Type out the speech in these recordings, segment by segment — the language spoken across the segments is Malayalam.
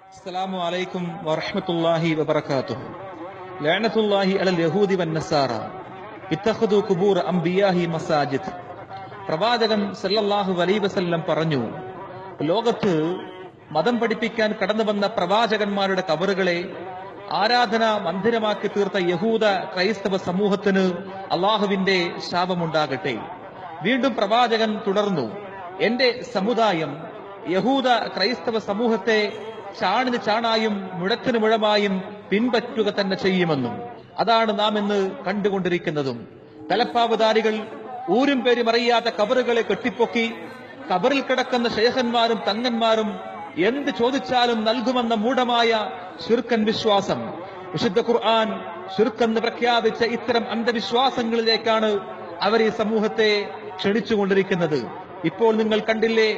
അസ്സലാമു അലൈക്കും വറഹ്മത്തുള്ളാഹി വബറകാതുഹു. ലഅനത്തുല്ലാഹി അലൽ യഹൂദി വന്നസാറ ഇത്തഖദു ഖുബൂർ അംബിയാഹി മസാജിദ്. പ്രവാചകൻ സല്ലല്ലാഹു അലൈഹി വസല്ലം പറഞ്ഞു, ലോകത്ത് മതം പഠിപ്പിക്കാൻ കടന്നു വന്ന പ്രവാചകന്മാരുടെ കബറുകളെ ആരാധനാ മന്ദിരമാക്കി തീർത്ത യഹൂദ ക്രൈസ്തവ സമൂഹത്തിന് അള്ളാഹുവിന്റെ ശാപമുണ്ടാകട്ടെ. വീണ്ടും പ്രവാചകൻ തുടർന്നു, എന്റെ സമുദായം യഹൂദ ക്രൈസ്തവ സമൂഹത്തെ ചാണിന് ചാണായും മുഴത്തിന് മുഴമായും പിൻപറ്റുക തന്നെ ചെയ്യുമെന്നും. അതാണ് നാം ഇന്ന് കണ്ടുകൊണ്ടിരിക്കുന്നതും. തലപ്പാവുധാരികൾ ഊരും പേരും അറിയാത്ത കബറുകളെ കെട്ടിപ്പൊക്കി കബറിൽ കിടക്കുന്ന ശൈഖന്മാരും തങ്ങന്മാരും എന്ത് ചോദിച്ചാലും നൽകുമെന്ന മൂഢമായ ശിർക്കൻ വിശ്വാസം. വിശുദ്ധ ഖുർആൻ ശിർക്കെന്ന് പ്രഖ്യാപിച്ച ഇത്തരം അന്ധവിശ്വാസങ്ങളിലേക്കാണ് അവർ ഈ സമൂഹത്തെ ക്ഷണിച്ചുകൊണ്ടിരിക്കുന്നത്. ഇപ്പോൾ നിങ്ങൾ കണ്ടില്ലേ,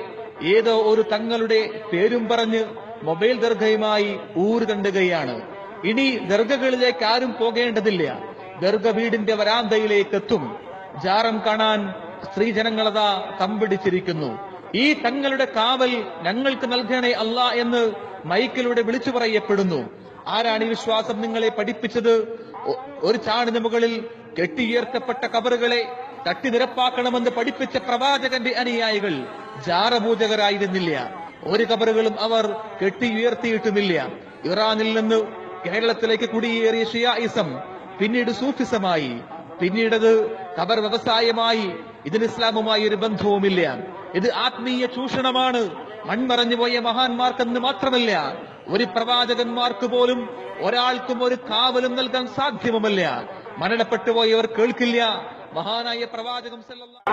ഏതോ ഒരു തങ്ങളുടെ പേരും പറഞ്ഞ് മൊബൈൽ ദർഗയുമായി ഊര് കണ്ടുകയാണ്. ഇനി ദർഗകളിലേക്ക് ആരും പോകേണ്ടതില്ല, ദർഗ വീടിന്റെ വരാന്തയിലേക്ക് എത്തും. ജാറം കാണാൻ സ്ത്രീജനങ്ങളതാ തമ്പിടിച്ചിരിക്കുന്നു. ഈ തങ്ങളുടെ കാവൽ ഞങ്ങൾക്ക് നൽകണേ അല്ലാ എന്ന് മൈക്കിലൂടെ വിളിച്ചു പറയപ്പെടുന്നു. ആരാണ് ഈ വിശ്വാസം നിങ്ങളെ പഠിപ്പിച്ചത്? ഒരു ചാണിന് മുകളിൽ കെട്ടിയുയർത്തപ്പെട്ട കബറുകളെ തട്ടിനിരപ്പാക്കണമെന്ന് പഠിപ്പിച്ച പ്രവാചകന്റെ അനുയായികൾ ജാറപൂജകരായിരുന്നില്ല. ഒരു കബറുകളും അവർ കെട്ടിയുയർത്തിയിട്ടുമില്ല. ഇറാനിൽ നിന്ന് കേരളത്തിലേക്ക് കുടിയേറിയ ഷിയായിസം പിന്നീട് സൂഫിസമായി, പിന്നീടത് ഖബർ വ്യവസായമായി. ഇതിന് ഇസ്ലാമുമായി ഒരു ബന്ധവുമില്ല. ഇത് ആത്മീയ ചൂഷണമാണ്. മൺമറഞ്ഞു പോയ മഹാന്മാർക്കെന്ന് മാത്രമല്ല, ഒരു പ്രവാചകന്മാർക്ക് പോലും ഒരാൾക്കും ഒരു കാവലും നൽകാൻ സാധ്യവുമല്ല. മരണപ്പെട്ടുപോയവർ കേൾക്കില്ല. മഹാനായ പ്രവാചകം സല്ലല്ലാഹു